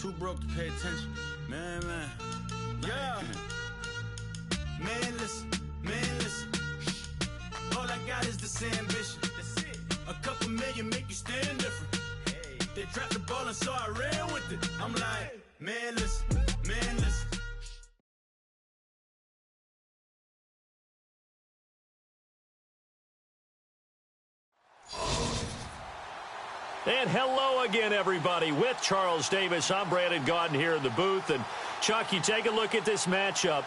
Too broke to pay attention. Man. Yeah. Man, listen. All I got is this ambition. That's it. A couple million make you stand different. Hey. They dropped the ball and so I ran with it. I'm like, man, listen. And hello again, everybody. With Charles Davis, I'm Brandon Gaudin here in the booth. And, Chuck, you take a look at this matchup.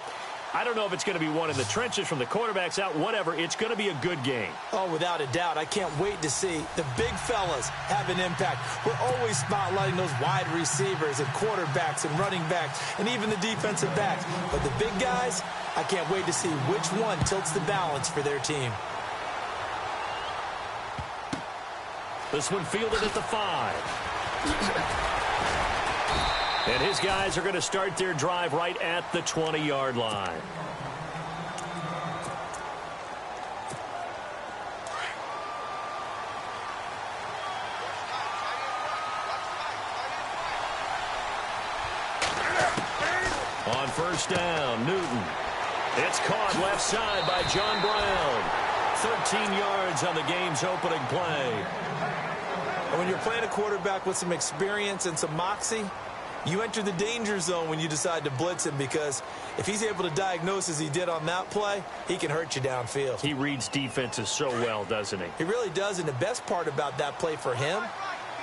I don't know if it's going to be one in the trenches from the quarterbacks out, whatever. It's going to be a good game. Oh, without a doubt. I can't wait to see the big fellas have an impact. We're always spotlighting those wide receivers and quarterbacks and running backs and even the defensive backs. But the big guys, I can't wait to see which one tilts the balance for their team. This one fielded at the 5. And his guys are going to start their drive right at the 20-yard line. On first down, Newton. It's caught left side by John Brown. 13 yards on the game's opening play. And when you're playing a quarterback with some experience and some moxie, you enter the danger zone when you decide to blitz him, because if he's able to diagnose as he did on that play, he can hurt you downfield. He reads defenses so well, doesn't he? He really does, and the best part about that play for him,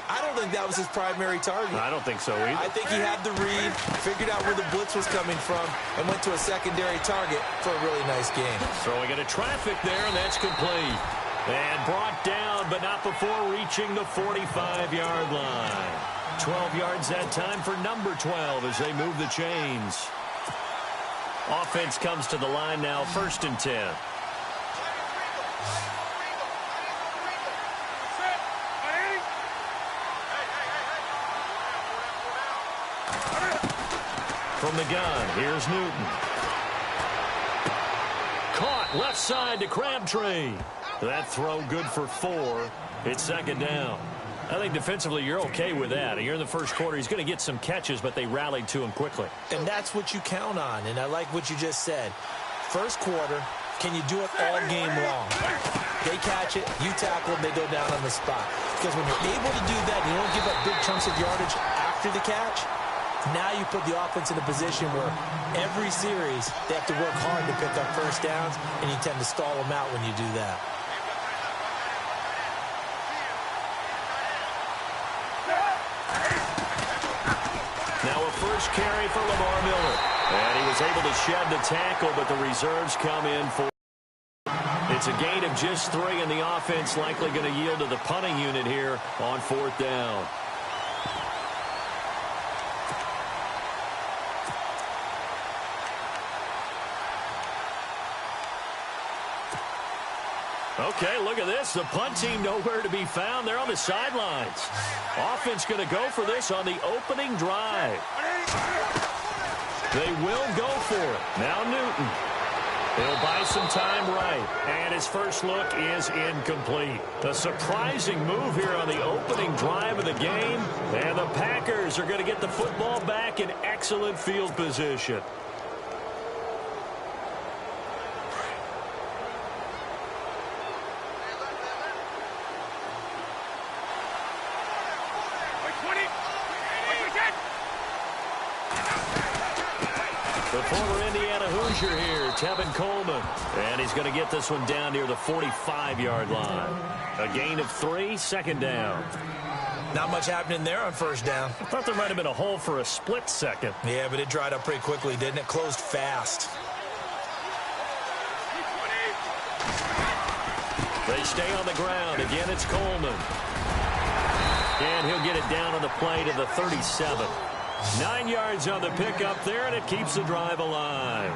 I don't think that was his primary target. I don't think so either. I think he had the read, figured out where the blitz was coming from, and went to a secondary target for a really nice game. Throwing into traffic there, and that's complete. And brought down, but not before reaching the 45-yard line. 12 yards that time for number 12 as they move the chains. Offense comes to the line now, 1st and 10. From the gun, here's Newton. Caught left side to Crabtree. That throw good for 4. It's 2nd down. I think defensively you're okay with that. You're in the first quarter. He's going to get some catches, but they rallied to him quickly. And that's what you count on, and I like what you just said. First quarter, can you do it all game long? They catch it, you tackle them, they go down on the spot. Because when you're able to do that, you don't give up big chunks of yardage after the catch, now you put the offense in a position where every series they have to work hard to pick up first downs, and you tend to stall them out when you do that. Now a first carry for Lamar Miller. And he was able to shed the tackle, but the reserves come in for. It's a gain of just 3, and the offense likely going to yield to the punting unit here on 4th down. Okay, look at this. The punt team nowhere to be found. They're on the sidelines. Offense going to go for this on the opening drive. They will go for it. Now Newton. He'll buy some time right. And his first look is incomplete. A surprising move here on the opening drive of the game. And the Packers are going to get the football back in excellent field position. The former Indiana Hoosier here, Tevin Coleman. And he's going to get this one down near the 45-yard line. A gain of 3, 2nd down. Not much happening there on first down. I thought there might have been a hole for a split second. Yeah, but it dried up pretty quickly, didn't it? Closed fast. They stay on the ground. Again, it's Coleman. And he'll get it down on the play to the 37. 9 yards on the pickup there, and it keeps the drive alive.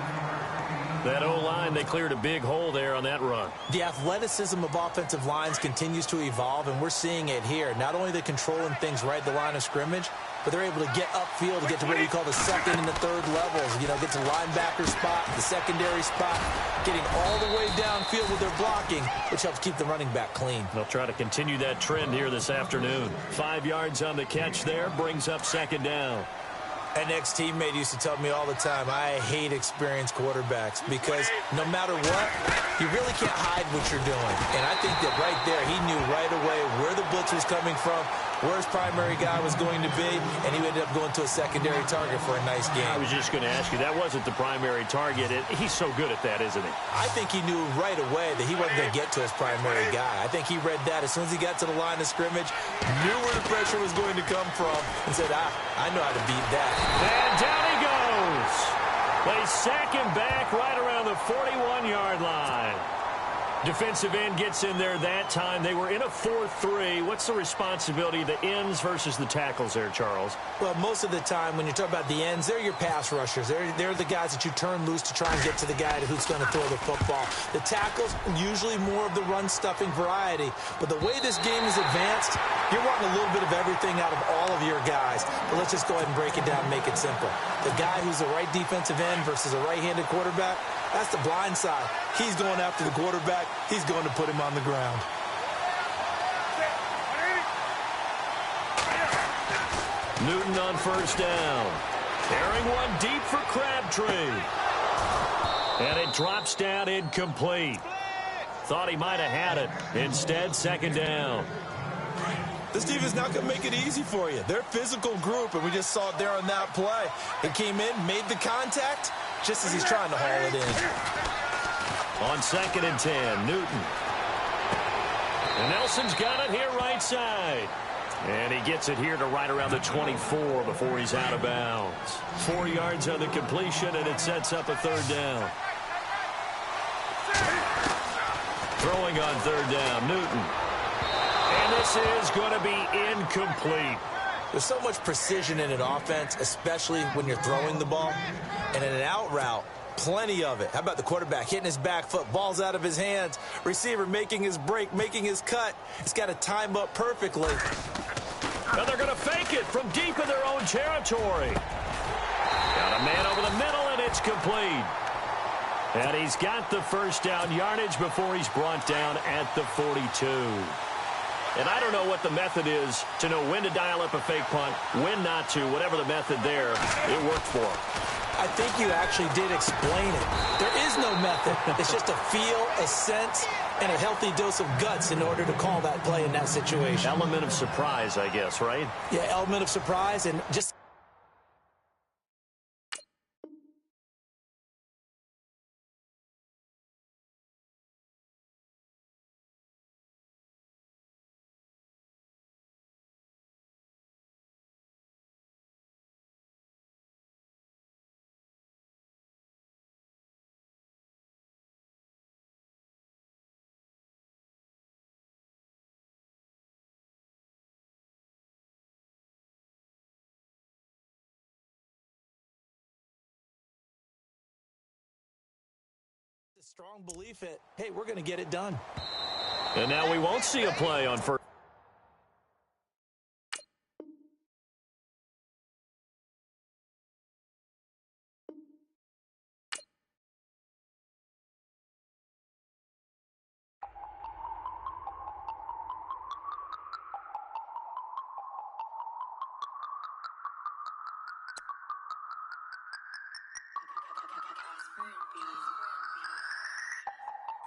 That O-line, they cleared a big hole there on that run. The athleticism of offensive lines continues to evolve, and we're seeing it here. Not only are they controlling things right at the line of scrimmage, but they're able to get upfield to get to what we call the second and the third levels. You know, get to the linebacker spot, the secondary spot, getting all the way downfield with their blocking, which helps keep the running back clean. They'll try to continue that trend here this afternoon. 5 yards on the catch there, brings up second down. An ex-teammate used to tell me all the time, I hate experienced quarterbacks because no matter what, you really can't hide what you're doing. And I think that right there, he knew right away where the blitz was coming from, where his primary guy was going to be, and he ended up going to a secondary target for a nice game. I was just going to ask you, that wasn't the primary target. He's so good at that, isn't he? I think he knew right away that he wasn't going to get to his primary guy. I think he read that as soon as he got to the line of scrimmage, knew where the pressure was going to come from, and said, I know how to beat that. And down he goes. They sack him back right around the 41-yard line. Defensive end gets in there that time. They were in a 4-3. What's the responsibility of the ends versus the tackles there, Charles? Well, most of the time when you talk about the ends, they're your pass rushers. They're the guys that you turn loose to try and get to the guy who's going to throw the football. The tackles, usually more of the run-stuffing variety. But the way this game is advanced, you're wanting a little bit of everything out of all of your guys. But let's just go ahead and break it down and make it simple. The guy who's the right defensive end versus a right-handed quarterback, that's the blind side. He's going after the quarterback. He's going to put him on the ground. Newton on first down. Carrying one deep for Crabtree. And it drops down incomplete. Thought he might have had it. Instead, second down. This team is not going to make it easy for you. They're a physical group, and we just saw it there on that play. They came in, made the contact, just as he's trying to haul it in. On 2nd and 10, Newton. And Nelson's got it here right side. And he gets it here to right around the 24 before he's out of bounds. 4 yards on the completion, and it sets up a third down. Throwing on third down, Newton. And this is going to be incomplete. There's so much precision in an offense, especially when you're throwing the ball. And in an out route, plenty of it. How about the quarterback hitting his back foot, ball's out of his hands, receiver making his break, making his cut. He's got to time up perfectly. And they're going to fake it from deep in their own territory. Got a man over the middle, and it's complete. And he's got the first down yardage before he's brought down at the 42. And I don't know what the method is to know when to dial up a fake punt, when not to. Whatever the method there, it worked for him. I think you actually did explain it. There is no method. It's just a feel, a sense, and a healthy dose of guts in order to call that play in that situation. Element of surprise, I guess, right? Yeah, element of surprise and just... strong belief that, hey, we're going to get it done. And now we won't see a play on first.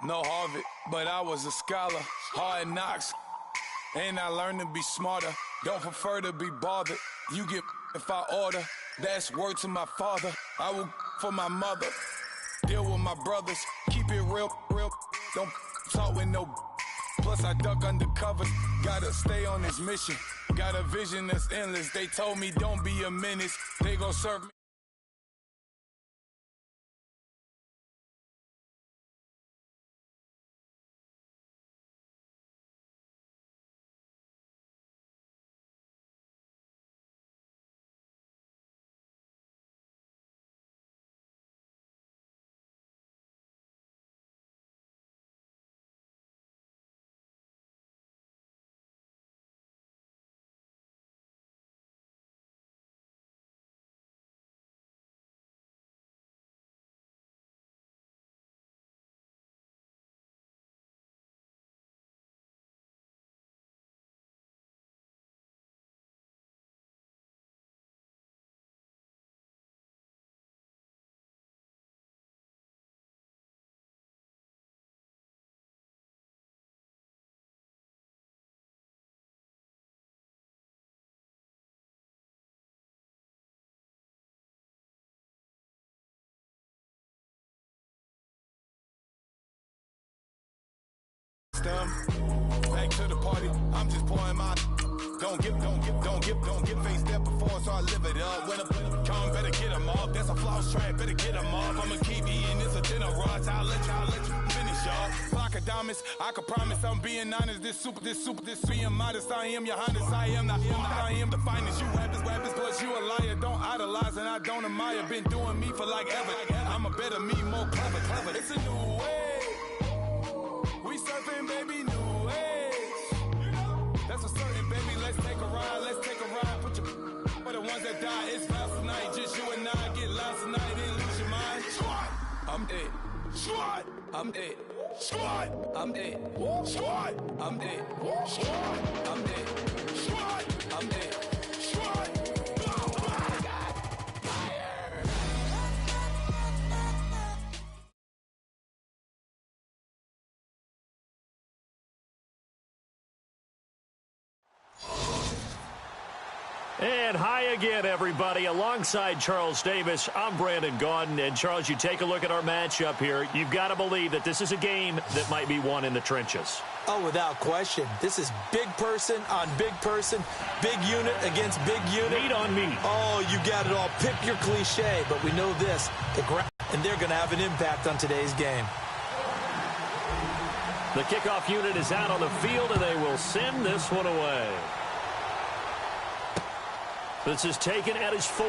No Harvard, but I was a scholar. Hard knocks, and I learned to be smarter. Don't prefer to be bothered. You get if I order. That's word to my father. I will for my mother. Deal with my brothers. Keep it real, real. Don't talk with no. Plus I duck undercover. Gotta stay on this mission. Got a vision that's endless. They told me don't be a menace. They gon' serve me. them. Back to the party, I'm just pouring my. Don't get face step before, so I live it up. When I come, better get them off. That's a floss track, better get them off. I'ma keep eating this a dinner rush. I'll let you finish, y'all. Flock of diamonds, I can promise I'm being honest. This being modest. I am your highness, I am the finest. You rappers, plus you a liar. Don't idolize and I don't admire. Been doing me for like ever. I'm a better me, more clever. It's a new way. We surfing, baby, new age. That's a certain, baby. Let's take a ride. Put your for the ones that die. It's fast tonight. Just you and I get lost tonight and lose your mind. Squad, I'm dead. Squad, I'm dead. Squad, I'm dead. Squad, I'm dead. Squad, I'm dead. Squad, I'm dead. Squad. And hi again, everybody. Alongside Charles Davis, I'm Brandon Gaudin. And, Charles, you take a look at our matchup here. You've got to believe that this is a game that might be won in the trenches. Oh, without question. This is big person on big person, big unit against big unit. Meat on meat. Oh, you got it all. Pick your cliche, but we know this. And they're going to have an impact on today's game. The kickoff unit is out on the field, and they will send this one away. This is taken at his 4.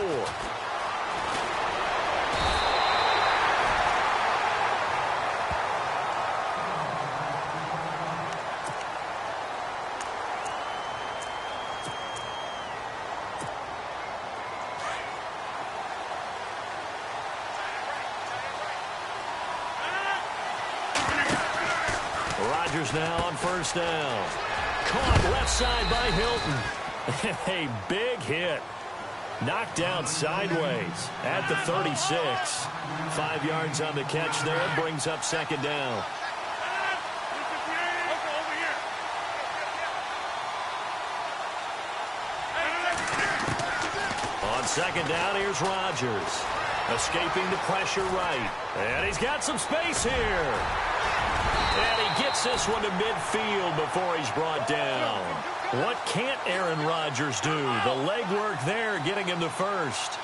Rodgers now on first down. Caught left side by Hilton. A big hit. Knocked down sideways at the 36. 5 yards on the catch there. Brings up second down. On second down, here's Rodgers. Escaping the pressure right. And he's got some space here. And he gets this one to midfield before he's brought down. What can't Aaron Rodgers do? The legwork there getting him to first.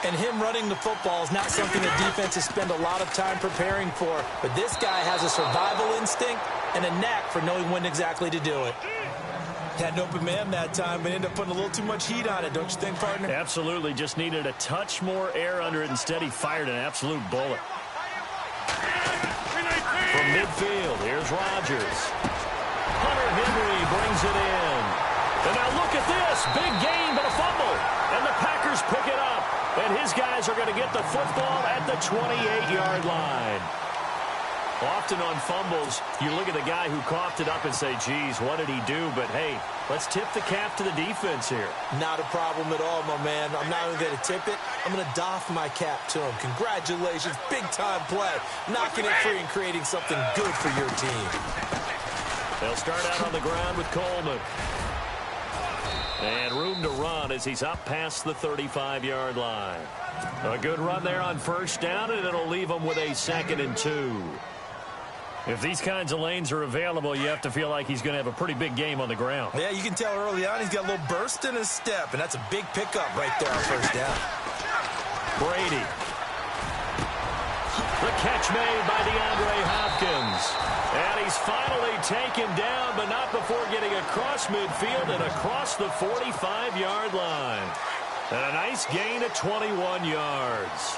And him running the football is not something that defenses spend a lot of time preparing for. But this guy has a survival instinct and a knack for knowing when exactly to do it. Had an open man that time, but ended up putting a little too much heat on it, don't you think, partner? Absolutely. Just needed a touch more air under it. Instead, he fired an absolute bullet. From midfield, here's Rodgers. Hunter Henry brings it in. And now look at this. Big gain, but a fumble. And the Packers pick it up. And his guys are going to get the football at the 28-yard line. Often on fumbles, you look at the guy who coughed it up and say, geez, what did he do? But, hey, let's tip the cap to the defense here. Not a problem at all, my man. I'm not even going to tip it. I'm going to doff my cap to him. Congratulations. Big-time play. Knocking it free and creating something good for your team. They'll start out on the ground with Coleman. And room to run as he's up past the 35-yard line. A good run there on first down, and it'll leave him with a 2nd and 2. If these kinds of lanes are available, you have to feel like he's going to have a pretty big game on the ground. Yeah, you can tell early on he's got a little burst in his step, and that's a big pickup right there on first down. Brady. The catch made by DeAndre Hopkins. And he's finally taken down, but not before getting across midfield and across the 45-yard line. And a nice gain of 21 yards.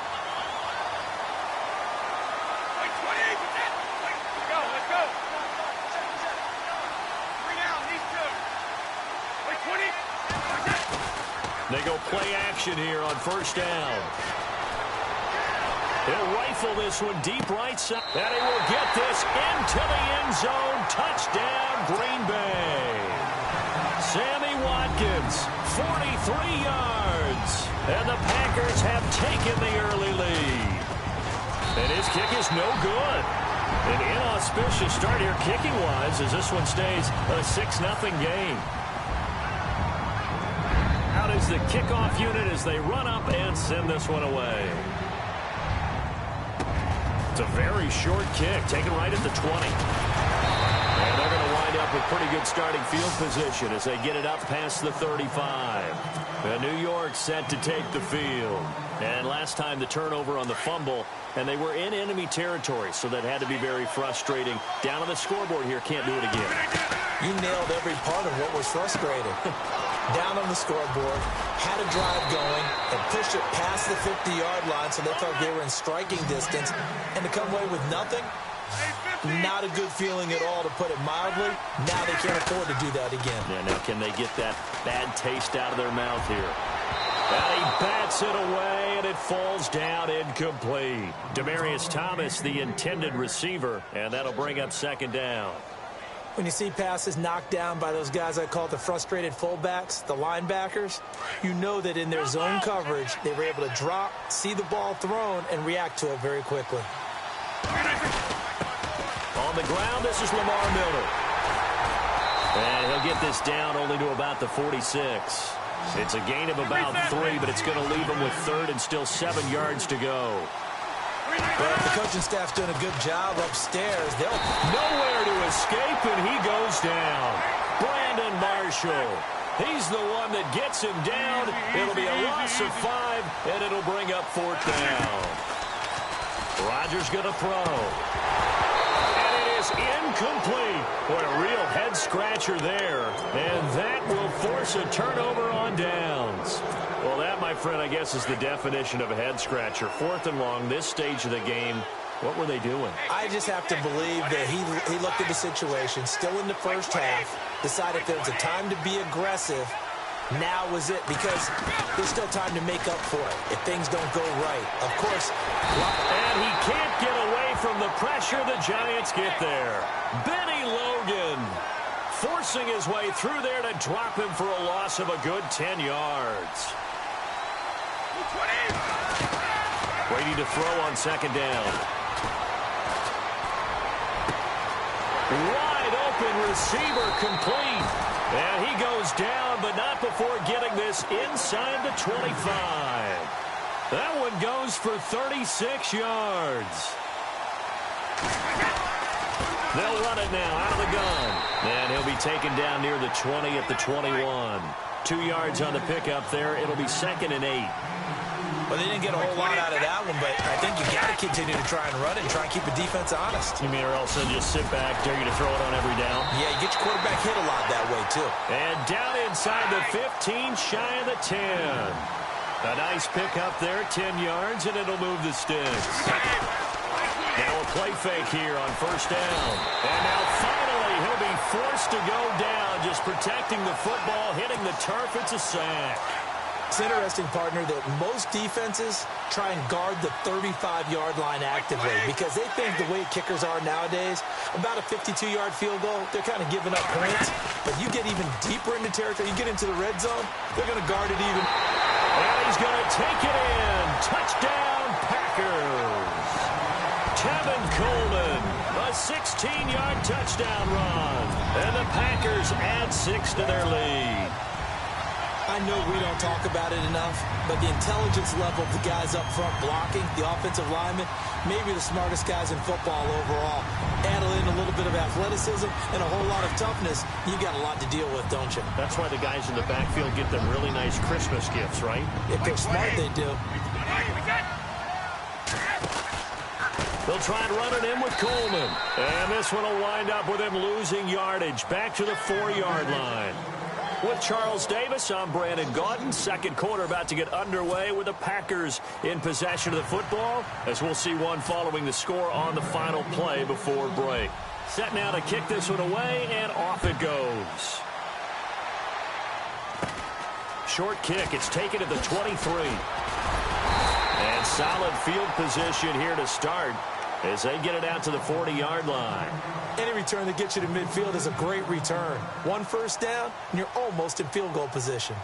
They go play action here on first down. He'll rifle this one deep right side. And he will get this into the end zone. Touchdown, Green Bay. Sammy Watkins, 43 yards. And the Packers have taken the early lead. And his kick is no good. An inauspicious start here kicking-wise as this one stays a 6-0 game. Out is the kickoff unit as they run up and send this one away. It's a very short kick, taken right at the 20. And they're going to wind up with pretty good starting field position as they get it up past the 35. And New York set to take the field. And last time the turnover on the fumble, and they were in enemy territory, so that had to be very frustrating. Down on the scoreboard here, can't do it again. You nailed every part of what was frustrating. Down on the scoreboard, had a drive going, and pushed it past the 50-yard line so they felt they were in striking distance. And to come away with nothing, not a good feeling at all, to put it mildly. Now they can't afford to do that again. Yeah, now can they get that bad taste out of their mouth here? And he bats it away, and it falls down incomplete. Demaryius Thomas, the intended receiver, and that'll bring up second down. When you see passes knocked down by those guys I call the frustrated fullbacks, the linebackers, you know that in their zone coverage, they were able to drop, see the ball thrown, and react to it very quickly. On the ground, this is Lamar Miller. And he'll get this down only to about the 46. It's a gain of about 3, but it's going to leave him with third and still 7 yards to go. But the coaching staff's doing a good job upstairs. They'll nowhere to escape, and he goes down. Brandon Marshall. He's the one that gets him down. It'll be a loss of 5, and it'll bring up fourth down. Rodgers going to throw. And it is incomplete. Boy, a real head-scratcher there. And that will force a turnover on downs. Well, that, my friend, I guess is the definition of a head-scratcher. 4th and long, this stage of the game. What were they doing? I just have to believe that he looked at the situation, still in the first half, decided there was a time to be aggressive. Now was it, because there's still time to make up for it if things don't go right. Of course. And he can't get away from the pressure. The Giants get there. Benny Logan forcing his way through there to drop him for a loss of a good 10 yards. Waiting to throw on second down. Wide open receiver complete. And he goes down, but not before getting this inside the 25. That one goes for 36 yards. They'll run it now out of the gun. And he'll be taken down near the 20 at the 21. 2 yards on the pickup there. It'll be 2nd and 8. Well, they didn't get a whole lot out of that one, but I think you got to continue to try and run it and try and keep the defense honest. You mean or else they'll just sit back, dare you to throw it on every down? Yeah, you get your quarterback hit a lot that way, too. And down inside the 15, shy of the 10. A nice pickup there, 10 yards, and it'll move the sticks. Now a play fake here on first down. And now finally he'll be forced to go down, just protecting the football, hitting the turf. It's a sack. It's interesting, partner, that most defenses try and guard the 35-yard line actively because they think the way kickers are nowadays, about a 52-yard field goal, they're kind of giving up points. But you get even deeper into territory, you get into the red zone, they're going to guard it even. And he's going to take it in. Touchdown, Packers. Tevin Coleman, a 16-yard touchdown run. And the Packers add 6 to their lead. I know we don't talk about it enough, but the intelligence level of the guys up front blocking, the offensive linemen, maybe the smartest guys in football overall. Add in a little bit of athleticism and a whole lot of toughness, you got a lot to deal with, don't you? That's why the guys in the backfield get them really nice Christmas gifts, right? If they're smart, they do. They'll try and run it in with Coleman. And this one will wind up with him losing yardage back to the 4-yard line. With Charles Davis, I'm Brandon Gaudin. Second quarter about to get underway with the Packers in possession of the football, as we'll see one following the score on the final play before break. Set now to kick this one away, and off it goes. Short kick. It's taken at the 23. And solid field position here to start as they get it out to the 40-yard line. Any return that gets you to midfield is a great return. One first down, and you're almost in field goal position.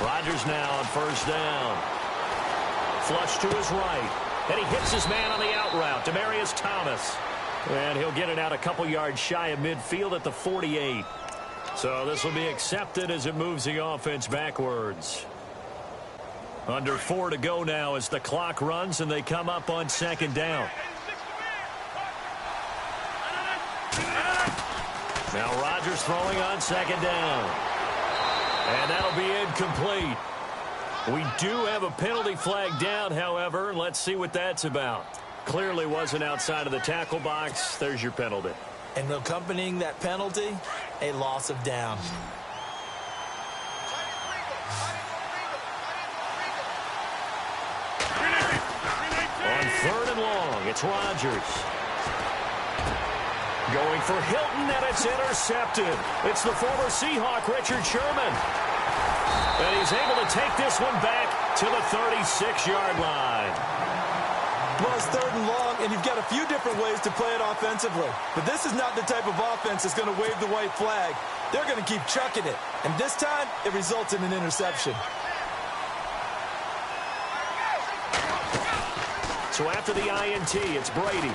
Rodgers now on first down. Flush to his right. And he hits his man on the out route, Demaryius Thomas. And he'll get it out a couple yards shy of midfield at the 48. So this will be accepted as it moves the offense backwards. Under 4 to go now as the clock runs and they come up on second down. Now Rodgers throwing on second down. And that'll be incomplete. We do have a penalty flag down, however. Let's see what that's about. Clearly wasn't outside of the tackle box. There's your penalty. And accompanying that penalty, a loss of down. On third and long, it's Rodgers. Going for Hilton, and it's intercepted. It's the former Seahawk, Richard Sherman. And he's able to take this one back to the 36-yard line. Well, it's third and long, and you've got a few different ways to play it offensively. But this is not the type of offense that's going to wave the white flag. They're going to keep chucking it. And this time, it results in an interception. So after the INT, it's Brady.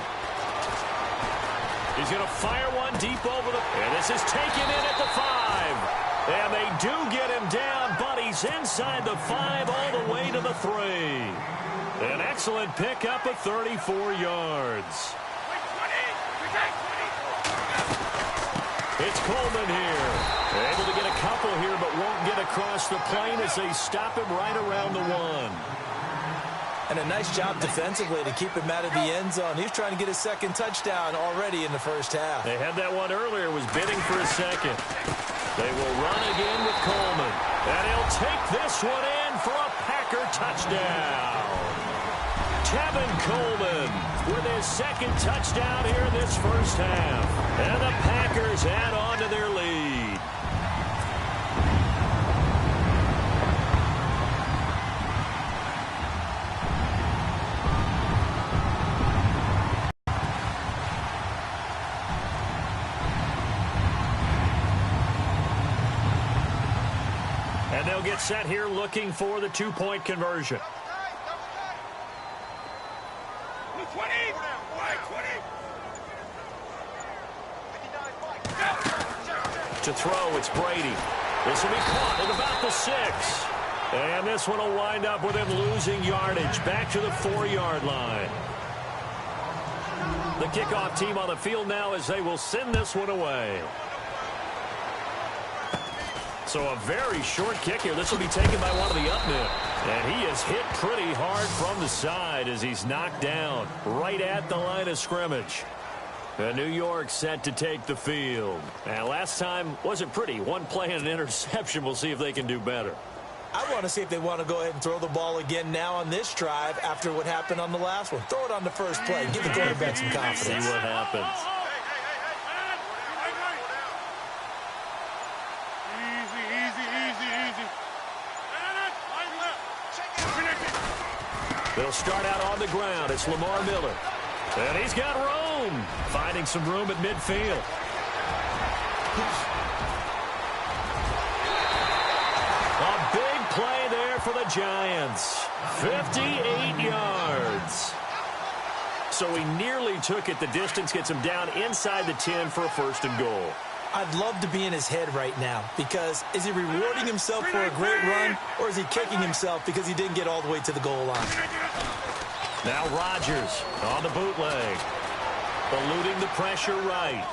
He's going to fire one deep over the... And this is taken in at the 5. And they do get him down, but he's inside the 5 all the way to the 3. An excellent pickup of 34 yards. It's Coleman here. Able to get a couple here, but won't get across the plane as they stop him right around the 1. And a nice job defensively to keep him out of the end zone. He's trying to get his second touchdown already in the first half. They had that one earlier, was bidding for a second. They will run again with Coleman. And he'll take this one in for a Packer touchdown. Tevin Coleman with his second touchdown here in this first half. And the Packers add on to their lead. And they'll get set here looking for the two-point conversion. To throw, it's Brady. This will be caught at about the 6. And this one will wind up with him losing yardage back to the 4-yard line. The kickoff team on the field now as they will send this one away. So a very short kick here. This will be taken by one of the up men. And he is hit pretty hard from the side as he's knocked down right at the line of scrimmage. And New York set to take the field. And last time wasn't pretty. One play and an interception. We'll see if they can do better. I want to see if they want to go ahead and throw the ball again now on this drive after what happened on the last one. Throw it on the first play. Give the quarterback some confidence. See what happens. They'll start out on the ground. It's Lamar Miller. And he's got room. Finding some room at midfield. A big play there for the Giants. 58 yards. So he nearly took it the distance, gets him down inside the 10 for a first and goal. I'd love to be in his head right now because is he rewarding himself for a great run or is he kicking himself because he didn't get all the way to the goal line? Now Rodgers on the bootleg. Eluding the pressure right.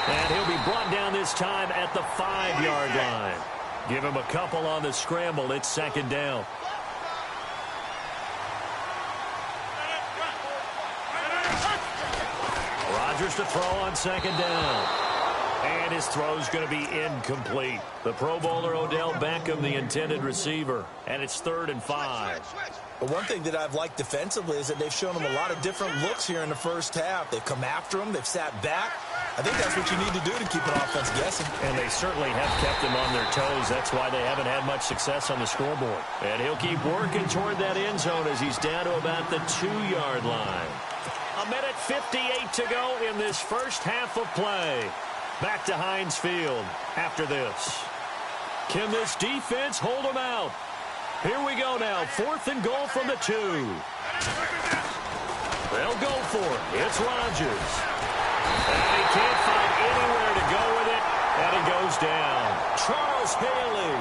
And he'll be brought down this time at the 5-yard line. Give him a couple on the scramble. It's second down. Rodgers to throw on second down. And his throw's going to be incomplete. The Pro Bowler Odell Beckham, the intended receiver. And it's 3rd and 5. But one thing that I've liked defensively is that they've shown him a lot of different looks here in the first half. They've come after him. They've sat back. I think that's what you need to do to keep an offense guessing. And they certainly have kept them on their toes. That's why they haven't had much success on the scoreboard. And he'll keep working toward that end zone as he's down to about the 2-yard line. 1:58 to go in this first half of play. Back to Heinz Field after this. Can this defense hold them out? Here we go now. 4th and goal from the 2. They'll go for it. It's Rodgers. And he can't find anywhere to go with it. And he goes down. Charles Haley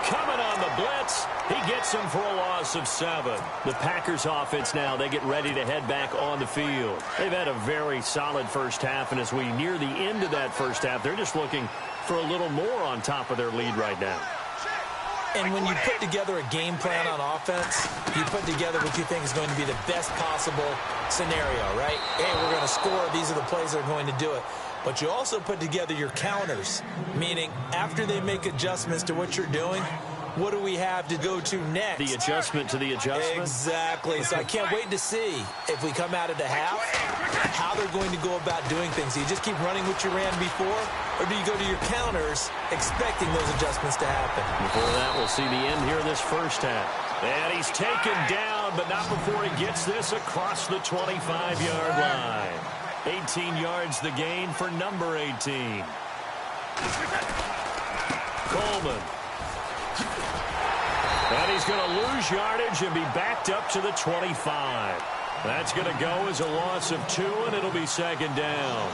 coming on the blitz. He gets him for a loss of 7. The Packers offense now, they get ready to head back on the field. They've had a very solid first half, and as we near the end of that first half, they're just looking for a little more on top of their lead right now. And when you put together a game plan on offense, you put together what you think is going to be the best possible scenario, right? Hey, we're going to score. These are the plays that are going to do it. But you also put together your counters, meaning after they make adjustments to what you're doing, what do we have to go to next? The adjustment to the adjustment? Exactly. So I can't wait to see if we come out of the half, how they're going to go about doing things. Do you just keep running what you ran before, or do you go to your counters expecting those adjustments to happen? Before that, we'll see the end here of this first half. And he's taken down, but not before he gets this across the 25-yard line. 18 yards the gain for number 18. Coleman. And he's going to lose yardage and be backed up to the 25. That's going to go as a loss of 2, and it'll be 2nd down.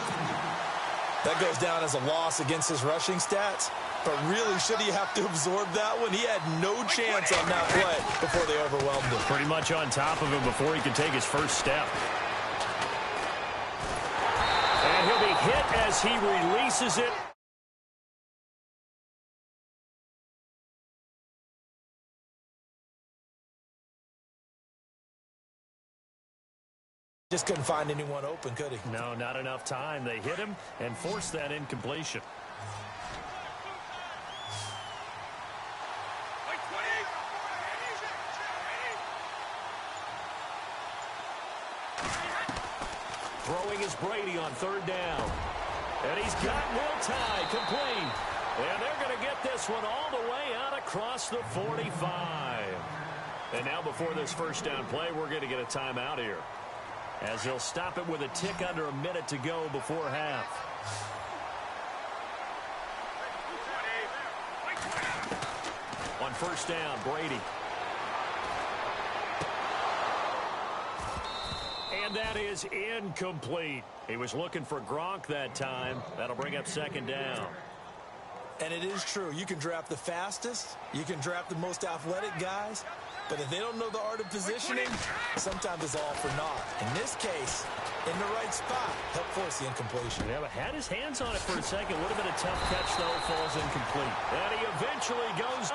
That goes down as a loss against his rushing stats. But really, should he have to absorb that one? He had no chance on that play before they overwhelmed him. Pretty much on top of him before he could take his first step. And he'll be hit as he releases it. Just couldn't find anyone open, could he? No, not enough time. They hit him and forced that incompletion. Throwing is Brady on 3rd down. And he's got Will Tye complete. And they're going to get this one all the way out across the 45. And now before this first down play, we're going to get a timeout here, as they'll stop it with a tick under a minute to go before half. On 1st down, Brady. And that is incomplete. He was looking for Gronk that time. That'll bring up 2nd down. And it is true. You can draft the fastest. You can draft the most athletic guys. But if they don't know the art of positioning, sometimes it's all for naught. In this case, in the right spot, help force the incompletion. Yeah, but had his hands on it for a second. Would have been a tough catch, though. Falls incomplete. And he eventually goes